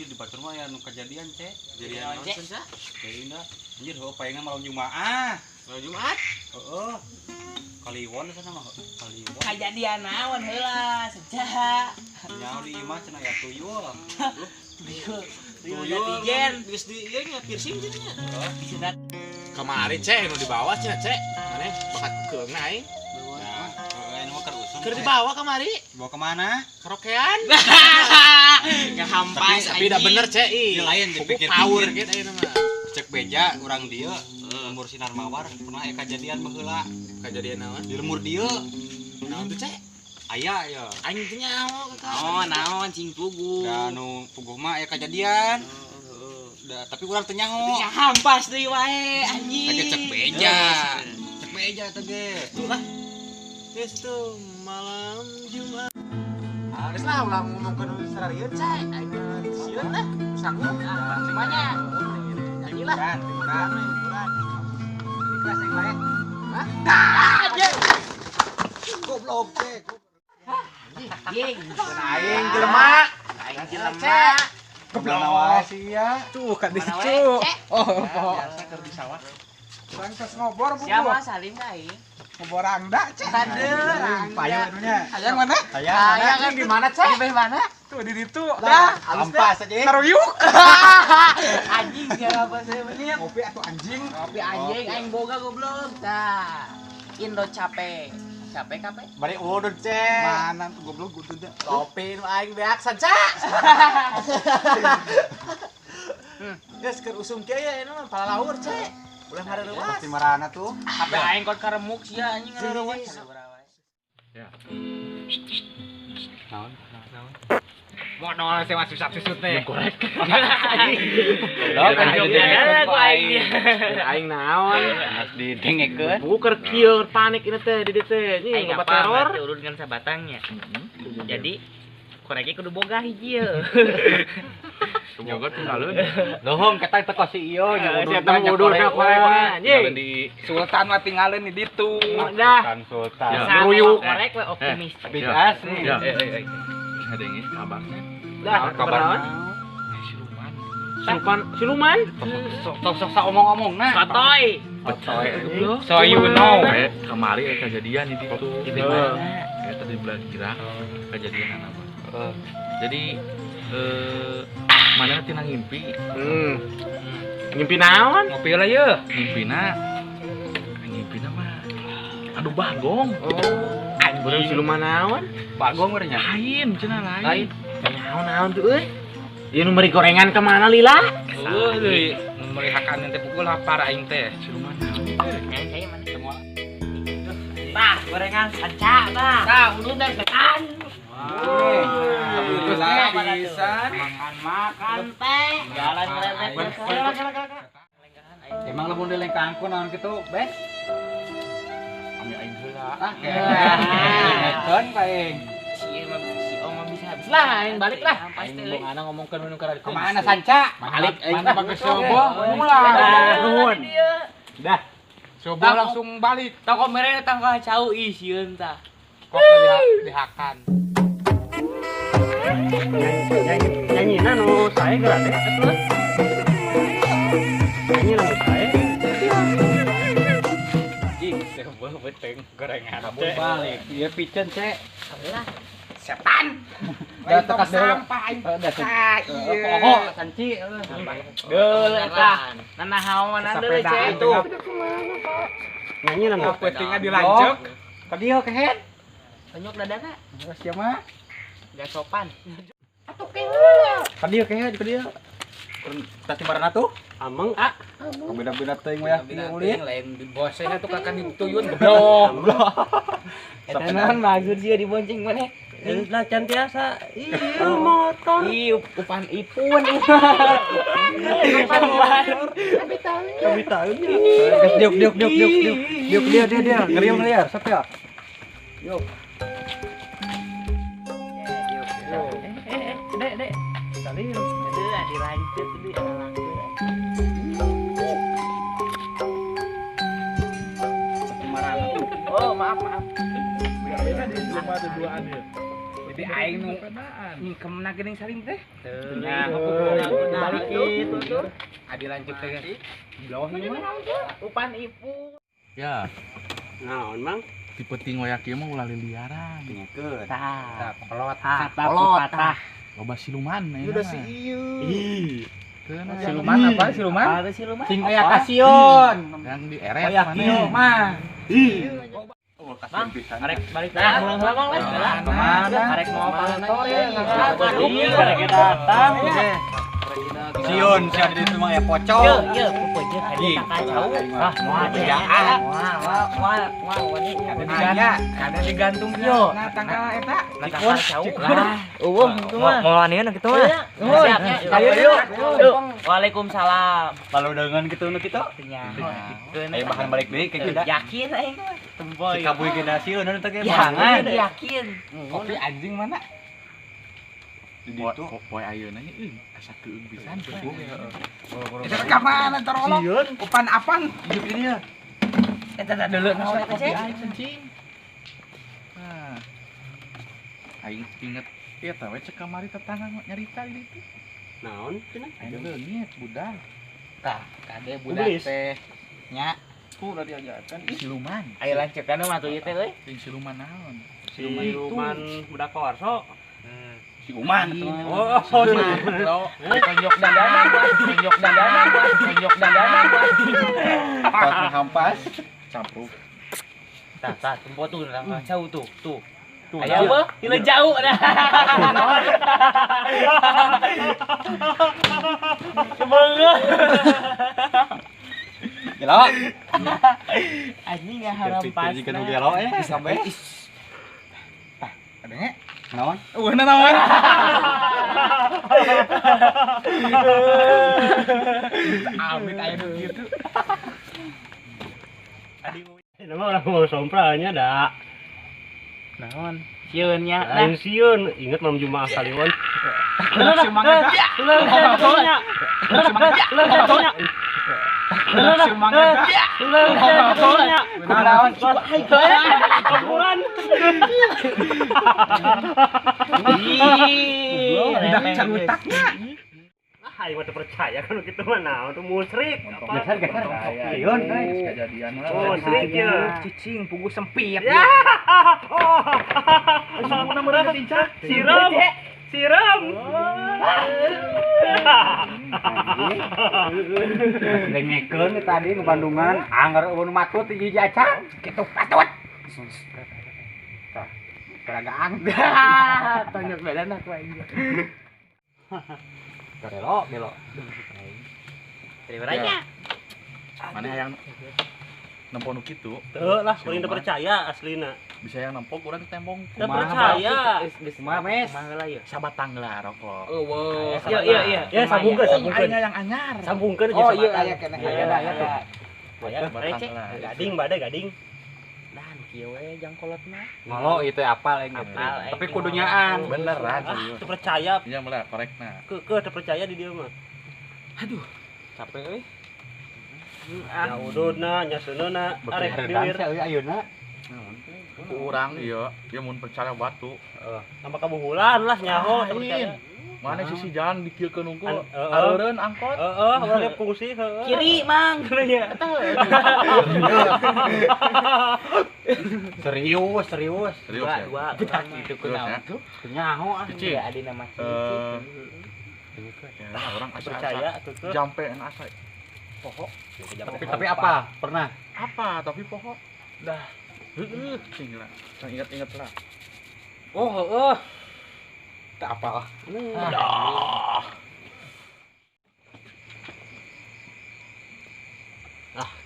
anjir di batur mah ya nu kejadian cek. Jadian naon cenah? Jadi enggak anjir heuh palingan malam Jumaah. Malam Jumat. Heeh. Kaliwon sana mah kaliwon. Kejadian naon heula sejak. Nyaho di imah cenah ya tuyul. Tuyul tigen Geus di ieu nya piercing cenah. disunat. Kemarin cek nu dibawa cenah cek. Maneh bakat keungna aing. Nah, ini mah keur usum. Keur dibawa kamari. Bawa kemana? Karaokean. Ngehampas Tapi udah bener cek ih. Ini lain Kuku dipikir-pikir. power gitu ayeuna mah. Cek beja urang dieu lemur sinar mawar pernah kejadian baheula. Kejadian naon? Di lemur dieu Naon tuh cek? aya ya. Aing teh nyaho Naon cing pugu. Da nu puguh mah aya kejadian. Da tapi urang teu nyaho. Ngehampas deui wae anjing. Teh cek beja. Cek beja teh ge. Tuh lah. Geus tuh malam Jumat. Geus lah ulang ngomongkeun sararieu cek. Aing mah sieun lah. Sanggup. Semuanya. Nyanyi lah. Kan. Ikhlas yang lain. Hah? Anjing. Goblok cek. Anjing. Aing jelema. Aing jelema. Goblok sih ya. Tuh kan di Mana situ. we, Cek? Oh, Biasa keur di sawah. Sangkas ngobor bu. Siapa Salim kae? Ngobor angda cek. Tadeu. Payu nya. Ayang mana? Aya kan di mana, Cek? Di beh mana? Tuh di situ. Dah, Dah. ampas aja. Karuyuk. Anjing siapa sih bener? Ngopi atau anjing. Kopi anjing aing boga goblok. Tah. Indo capek. Capek kape? Bari udut cek. Mana tuh goblok gudut dah. Kopi nu aing beak saja. Geus keur usum kieu ya ini mah pala laur cek. Ulah hareurewas. Pasti marana tuh. Hape aing kod karemuk sia anjing ngarerewas. Naon? Mau nol sih masih susut teh. Korek. Lo kan Ada ku aing. Aing naon? didengekeun. Buker kieu panik ini teh di dieu teh. Nih Aing obat apa teror. urut dengan sabatangnya. Jadi koreknya kudu boga hiji ye. Nyogot tinggalin. Lohong kata teko si ieu nya Sia teh udurna korekna anjing. Di Sultan mah tinggalin di ditu. Dah. Kan sultan. Ngeruyuk. Korek we optimis. Tapi asli. Ada yang ini abangnya Dah kabar kabar. Siluman. Sok omong-omong nah. Sotoy. So you know. kemarin kejadian itu Di mana? tadi bulan kira kejadian apa jadi mana tina ngimpi Ngimpi naon? Ngopi lah ye. ngimpina mah aduh bagong Burung siluman naon? Bagong urang nya. lain cenah lain Naon tuh euy? Ieu nu meuri gorengan ke mana lila? Euy, merihakan teh pukul lapar aing teh. siluman Tah, gorengan sanca tah. Tah, ulun dan tekan. Pisan. Makan teh. Jalan ngelepet. Emang lamun deleng kangkung naon kitu, Bes? kami aing heula Ah, keun paing. Si Om mah bisa habis lah, yang balik lah. Aing mau ana ngomongkeun nu kada Kemana sanca? Balik aing Mana pakai soboh? Mulai. nuhun. Dah. Soboh langsung balik. Toko mere tangga cau isieun tah. Kok dihakan. Nyanyi nu saya gratis atuh. Nyanyi lagu saya. Anjing, sebuah beteng gorengan. Kabur balik. Ieu piceun, Cek. Sabelah. Setan. Da tekas deui. Sampah aing. Da iya. poho sanci. Geul eta. Nanahawan deui cek itu. Nyanyi lagu. Petingnya dilanjut. Ka dieu kehead. Penyok dadana. Terus ieu mah. Gak sopan. Ka dieu kehead, ka dieu. Tati marana tuh? Ameng Beda-beda teuing we ulin. Lain di bosenya tuh kakak dituyun goblok. Eta naon maksud dia dibonceng maneh? lah can tiasa. Motor. Upan ipun. Kami tahu ya. Diuk. Diuk dia. Ngeliar. Sok ya. Yuk. Dek. Salim. Aduh, dilanjut dulu. Oh, maaf. beda di rumah ada duaan ya Jadi aing nu Kemana geuning saring teh? Nah, balikin tuh. Adi lanjut teh. Bloh ieu mah. Upan ipu. Ya, Naon mang? tipe tingoyak ieu mah ulah liliaran. Nyekeun. Tah, Kolot. kolot tah. Loba siluman ya. Udah si ieu. Ih. Siluman apa? Siluman? Ada siluman. Sing aya kasion. Yang di eret Koyak mana? ieu mah. Bang, arek balik Nah, dah. ulang-ulang wes. Kemana? Arek mau pantore. Aduh, Arek datang. Sion, si ada di rumah ya pocong. Ye, pupeuje kadi kacau. Ah, moal ya. Moal wani. Kada digantung Yo. na tanggal eta. Kacau. Mau anian gitu mah. Ayo. Waalaikumsalam. Kalau dengan gitu nu kitu. Ayo Bahan balik deui ke kita. Yakin aing mah. Temboy. Si kaboy ke sion nu teh Yakin. Kopi anjing mana? Di ditu poe ayeuna nya asa keung pisan tuh. Eta ka mana terolong? Upan apan? Hidup ini ya. Eta dulu naon eta cek? Nah. Aing inget ieu teh we cek kamari tetangga nyarita di ditu. Naon cenah? Aing leungit budak. Tah, kade budak Ublis. teh nya. Udah diajarkan siluman. Ayo lanceukkeun mah tuh ieu teh euy. Sing siluman naon? Siluman budak Warso. Siluman. Oh, Tonjok dandanan, tonjok dandanan, tonjok dandanan. Pas hampas campur. Tah, tempo tuh kacau tuh. Aya apa? Ieu jauh dah. Semangat. Gelo. Anjing ngaharap pas. Jika nu gelo sampai. Ada nge? Naon? Eueuna naon? Amit aya nu kitu. Nama orang mau sompranya dah. Naon? Sieun nya. Lain sieun, ingat malam Jumaah Kliwon. Semangat. Semangatnya. Hai mah percaya kan gitu mah nah untuk musrik apa? Sieun Kejadian Oh, musrik ya. Cicing pugu sempit. Ya. Siram. Siram. Lengekeun tadi nu Bandungan, anggar ulun matut di hiji acak. Kitu patut. Peragaan. Tonjok dandanan aku aing. Karelo, gelo. Terima kasih. Mana yang nempok nu kitu? Teu lah, paling percaya aslina. Bisa yang nempok urang tembong. Teu percaya. Kumaha mes? Kumaha ya? Sabatang lah rokok. Eueuh. Iya. Ya sambungkeun. Aing yang anyar. Sambungkeun Oh iya sabatan. aya keneh. Aya tuh. Aya Sabatang lah. Gading bade gading. Dan kieu we jangkolotna. Ngolo itu apal aing gitu. Apal, aing. Tapi kudunyaan. Beneran Ah, serius. teu percaya. Iya meula korekna. Ke teu percaya di dieu mah. Capek euy. Ya ududna, nyaseunna, arek dilir. Ayeuna. Urang ieu, ieu mun percaya batu. Tambah kabuhulan lah nyaho teu percaya. Mana sisi jalan dikieulkeun unggul. Heeh. Aleureun angkot. Heeh, boleh fungsi heeh. Kiri mang nya. Serius. Serius ya. Dua itu Terus ya. kunaon tuh? Nyaho ah. Cici adi nama Cici. Ya, orang asa Percaya kekeh. jampe en asa. Tapi apa? Pernah? Apa? Tapi pohon. Dah. Heeh, sing lah. Sang ingat-ingat lah. Oh, heeh. Tak apa.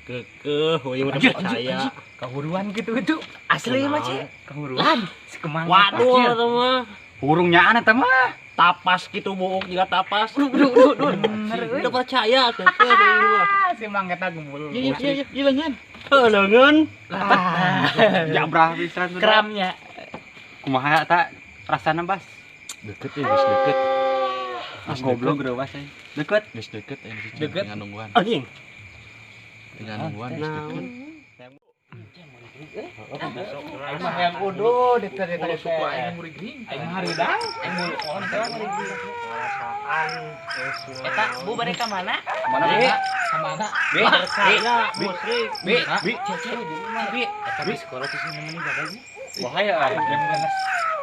Kekeh, we udah percaya. Kahuruan gitu itu. Asli mah, Ci. Kahuruan. Sekemang. Waduh, eta mah. Burungnyaan eta mah. Tapas gitu buuk juga tapas. Udah percaya kekeh deui mah. Si Mang eta gembul. Iya, leungeun. Heuh, leungeun. Jabrah pisan sudah. Kramnya. Kumaha eta rasana Bas? Deket ya, geus deket. Ah goblok geueuh Bas. Deket. Geus deket ya, Deket. tinggal nungguan. Anjing. Tinggal nungguan geus Naon? deket. Aing mah yang udah ditanya Suku aing murid gering. aing mah hareudang. Aing mau on teh mari. Eta bu bade ka mana? Mana be? Kamana? Be. Percaya musrik. Be. Be. Eta di sekolah tuh sini meni baga sih. Bahaya aing yang ganas.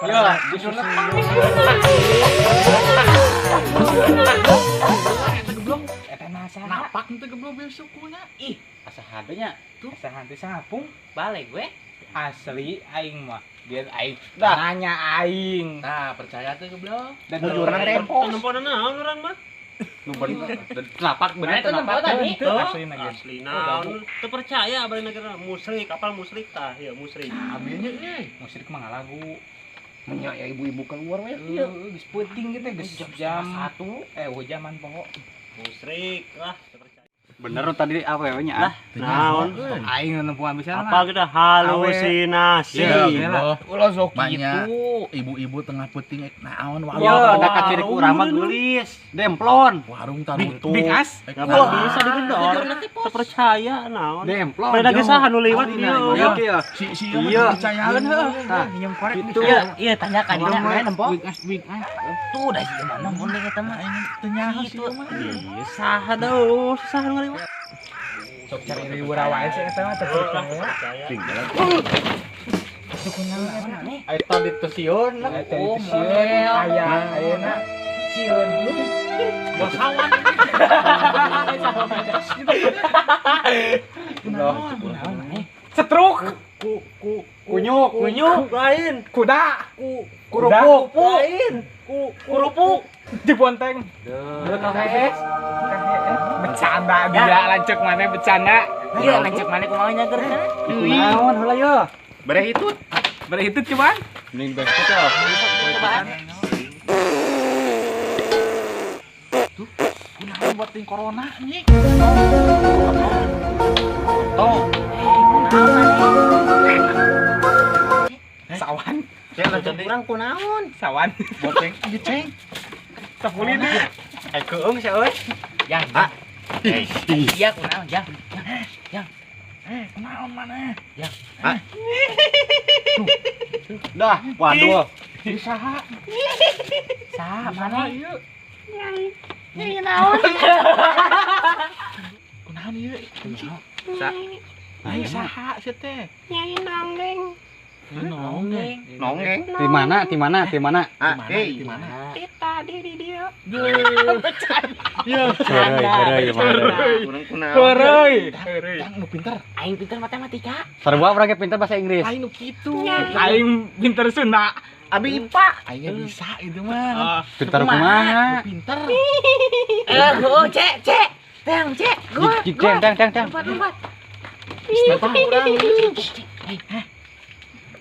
Ya, disunat. Eta nasa. Napak teh geblok be sukunya. ih, asa hadenya Tuh sahanti sapung balik gue. asli aing mah. Dia aing nanya aing. Nah, percaya teh geblok. Dan bujurna tempo. Temponan naon urang mah? Napak bener Itu tempat tadi. Asli nage. Asli naon? Teu percaya bari negara musrik, apal musrik tah? Ya musrik. Aminnya euy. Musrik mah ngalagu. Nya ya ibu-ibu keluar we. Geus peuting gitu geus jam 1. Jaman poho. Musrik lah, teu percaya. Bener tadi apa ya nya? Naon? Aing nempuan bisa mah. Apa kita halusinasi? Ulah sok Banyak gitu. ibu-ibu tengah peuting naon Ya, ada kaciri kurang mah geulis, demplon, warung tarutup. Bikas. Enggak bisa digendor. Teu percaya naon? demplon. Bari lagi saha nu liwat ieu? Iya kieu. Si Iya. percayaan heuh. Tah, Yang korek itu. Iya tanya ka dina mana nempo? Bikas. Tuh dah sih mana mun eta mah. Teu nyaho sih Gitu. mah. Ieu saha deus? Saha nu liwat? Sok cari riwara wae sih eta mah teu percaya. Ai tadi teu sieun lah. Eta itu sieun aya ayeuna sieun. Bosawan. Setruk. Kunyuk lain. Kuda. Kurupuk lain. Kurupuk. Diponteng. KHS. Bercanda dia lanjut mana bercanda. Iya lanjut mana kumaha nyager kana? Naon heula ye? Berehitut. Berehitut cuman. Mending beres teh. Kunaon buat ting corona nih. Sawan. Ya lanjut urang kunaon? Sawan. Boteng geceng. Tepuli deh. Keung sia euy. Yang. Iya kunaon, Yang. Kunaon mana? Dah, waduh. Saha? Saha mana? Ieu. Kunaon ieu? Ayo saha sia teh? Nonggeng. Nongeng. Di mana? Di mana? Di mana? Di mana? Heureuy. Yang nu pinter. Aing pinter matematika. Sarua urang ge pinter bahasa Inggris. Aing nu kitu. Aing pinter Sunda. Abi IPA. Aing bisa itu mah. Pinter kumaha? Pinter. Oh, cek. Teng, cek. Gua. Teng. Lompat. Istilah urang.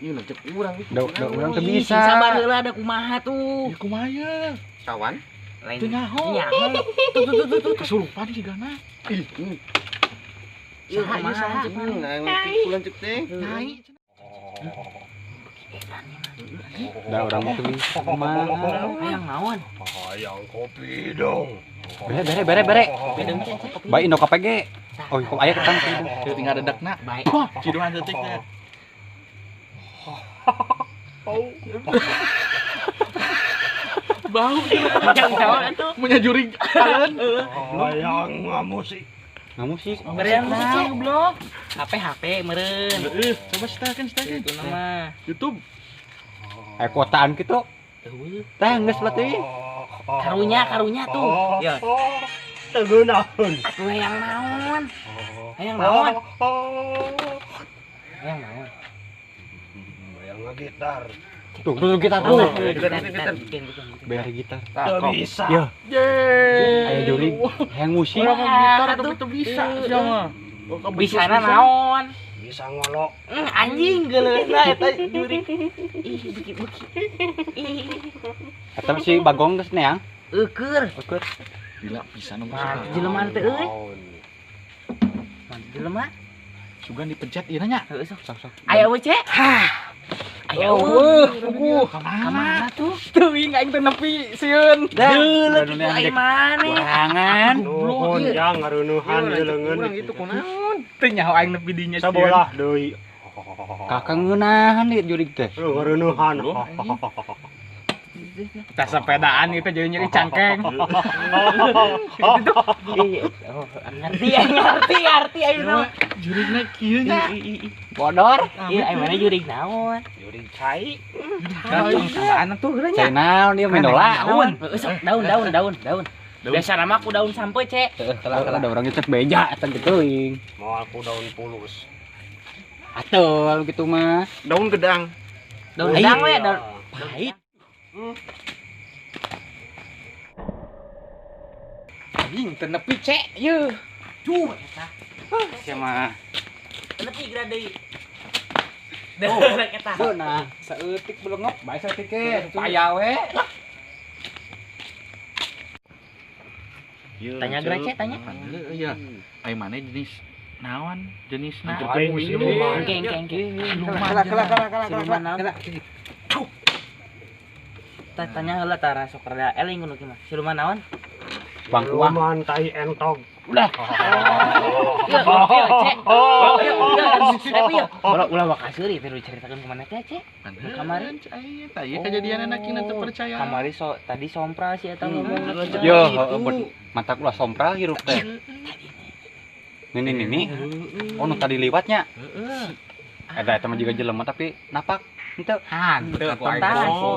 Ieu lanjut urang urang teu bisa. Sabar heula ada kumaha tuh. Ya kumaha ye? Sawan. Lain. Teu nyaho. Tuh. Kesurupan sih gana. Ieu kumaha? Lanjut teh. Naik. Da urang teu bisa. Kumaha? Hayang naon? Bere. Baik Indo KPG. Oh, kok aya ketang teh. Teu tinggal dedekna. Baik. Ciduhan detik teh. Bau Yang naon atuh? punya juring kalian. Ngamusik. Berian musik goblok. HP meureun. Coba setakan. Itu nama. YouTube. Aya kuotaan kitu. Teh geus berarti. Karunya tuh. Ya. Teu naon. Atuh hayang naon? Hayang naon? Tuh gitar tuh. Gitar. Bayar gitar. Bisa. Ya, Yeay. aya juring. Hayang musik. Orang gitar tapi teu bisa siapa? Bisana naon? Bisa ngolok. Anjing geuleuna eta jurig. Ih, beki. Ih, Eta si Bagong geus neang. eukeur. Gila bisa nomor Jelema teh euy. Jelema. Sugan dipencet ieu nya. Heuh sok. Aya we, Cek? Aya we. Kamana tuh? Teuing aing teu nepi sieun. Deuleut itu aya maneh. Jangan. Nuhun yang ngarunuhan leungeun. Teu nyaho aing nepi dinya sieun. Sabolah deui. Kakak ngeunahan liat jurig teh. Lu ngareunuhan. Kita sepedaan itu jadi nyeri cangkeng. Ngerti ayeuna. Jurigna kieu nya. Bodor. Ieu aya mana jurig naon? Jurig cai. Kan tuh heula nya. Cai naon dia main dola. Daun. Biasa nama aku daun sampoy, Cek. Kalau ada orang itu beja eta gituing. Mau aku daun pulus. Atuh gitu mah. Daun gedang. Daun gedang we, daun pahit. Anjing teu nepi cek yeuh. Duh eta. Sia mah. Nepi geura deui. Deurek eta. Beunah, saeutik belengop, bae saeutik ke, paya we. Tanya geura, Cek, tanya. Iya. Ai mana jenis naon? Jenisna. Engke. Tanya heula tara sok rada eling kudu kieu mah. Siluman naon? Bangkuang. Siluman tai entong. Udah. Yuk, Cek. Yuk. Ulah wakasuri teh diceritakeun ke mana teh, Cek? Kemarin Tah ieu kejadian anak kina teu percaya. Kamari tadi sompral sih eta ngomong. Yo, mata kula sompral hirup teh. Nini. Oh, nu tadi liwatnya. Eta mah juga jelema tapi napak henteu. Hanteu ku aing.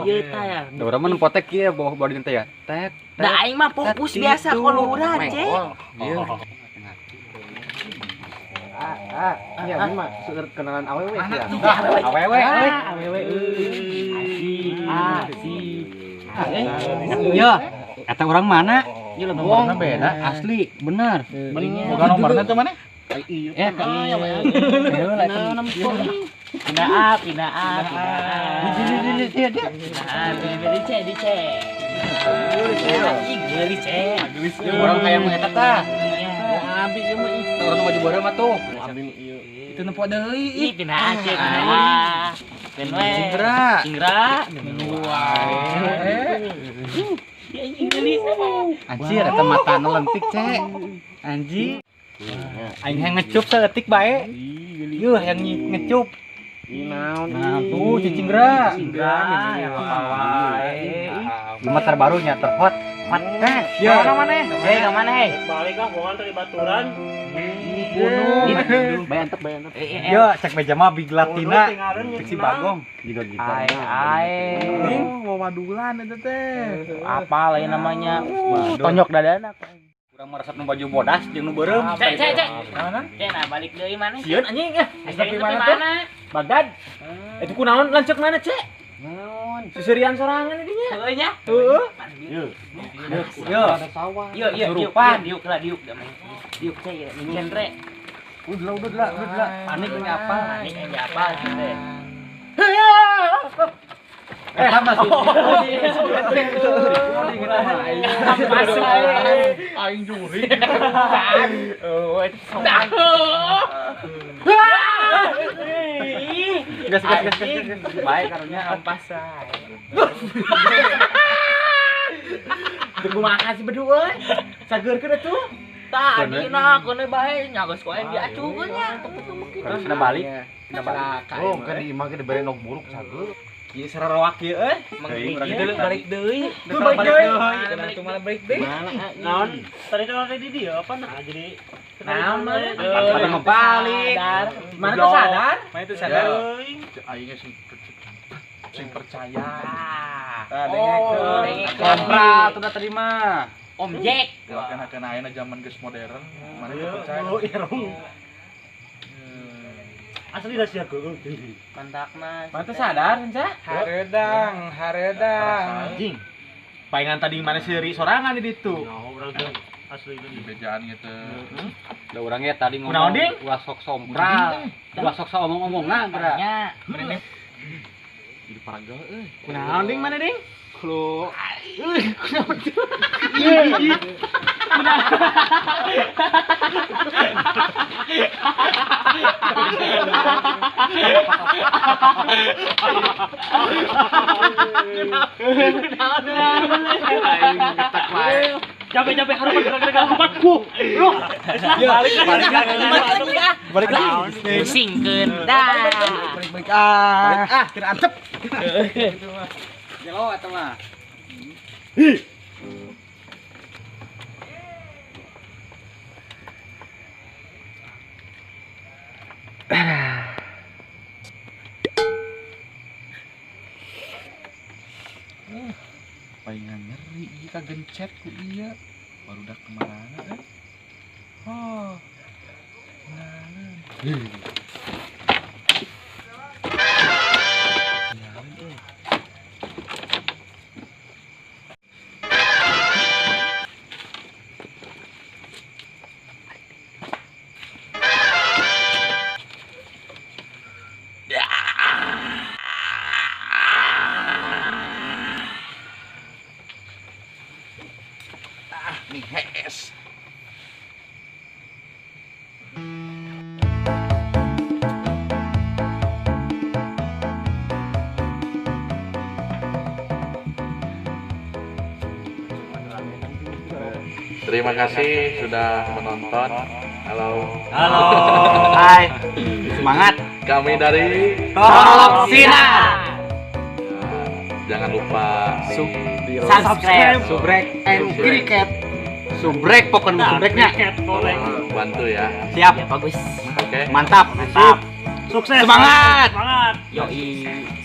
Ieu tah ya. Da urang mah nempotek kieu bawa di teh ya. Tek. Da aing mah fokus biasa koluran, Cek. Iya, ini mah seueur kenalan awewe sih ya. Awewe. Iya. Eta urang mana? Ieu Nomorna beda, asli, bener. Boga nomorna teh mana? Pindaap. Urang kayak mah eta tah. Abi ieu mah Urang baju boda mah tuh. Itu nepo deui. ih pindah Aceh. Ben we. Singra. Anjir, eta matana lentik, Cek. Anjing. Aing yang ngecup saeutik bae. Yuh, yang ngecup. Nah, tuh cicinggra. Cuma terbarunya terhot. Ya, mana? Ka mana he? Balik lah bohongan dari baturan. Bayantep. Yo, cek meja mah Big Latina. Cek si Bagong juga gitu. Ai. Wawadulan eta teh. Apa lain namanya? Tonjok dadana. Kurang meresep nu baju bodas jeung nu beureum. Cek. Naon? Cek nah balik deui mana? Sieun anjing ya. Tapi mana? Bagdad. Itu kunaon lancek mana, Cek? Naon? Susurian sorangan dinya. Heueuh nya. Heeh. Yuk lah diuk damai. Diuk teh ya genre. Udah. Panik ini apa? Panik aja apa teh. Eta masih. Aing juri. Oh, itu sombong. Gas. Baik karunya Ampas sae. Tunggu makasih berdua. Sageurkeun atuh. Tadi na kene bae nyagos koe diacukeun nya. terus na balik. Oh, kan di imah ge dibere nog buruk sageur. Ieu sararoak ieu euy. Balik deui. Balik deui. Naon? Tadi orang di dia apa nah jadi Naon mah? Pada mau balik. Mana tuh sadar? Aing sing percaya. Dengek. Kompra tuh terima. Om Jack. Kena ayeuna zaman geus modern. Mana teu percaya. asli dah siap gue. Mantakna. Mana tuh sadar Enca? Hareudang. Anjing. Palingan tadi mana seuri sorangan di ditu. Asli Di bejaan gitu. Da urang ge tadi Kunaon, ngomong Ding? ulah sok sompral. Ulah sok omong-omongna bra. Nya. Di paraga euy. Kunaon ding mana ding? Lu Aing ketak wae. Capek-capek harus gerak-gerak cepat. Bro. Balik lagi. Pusingkeun dah. Balik ah, kira antep. Jelo eta mah. Palingan nyeri ieu kagencet ku ieu. Baru dak kemana Oh. Nih hes. Terima kasih sudah menonton. Halo. Hai. Semangat. Kami dari Tolong sinar. jangan lupa Subscribe. Subrek and cricket. Subrek pokoknya subreknya. bantu ya. Siap. Bagus. Oke. Mantap. Sukses. Semangat. Semangat. Yoi.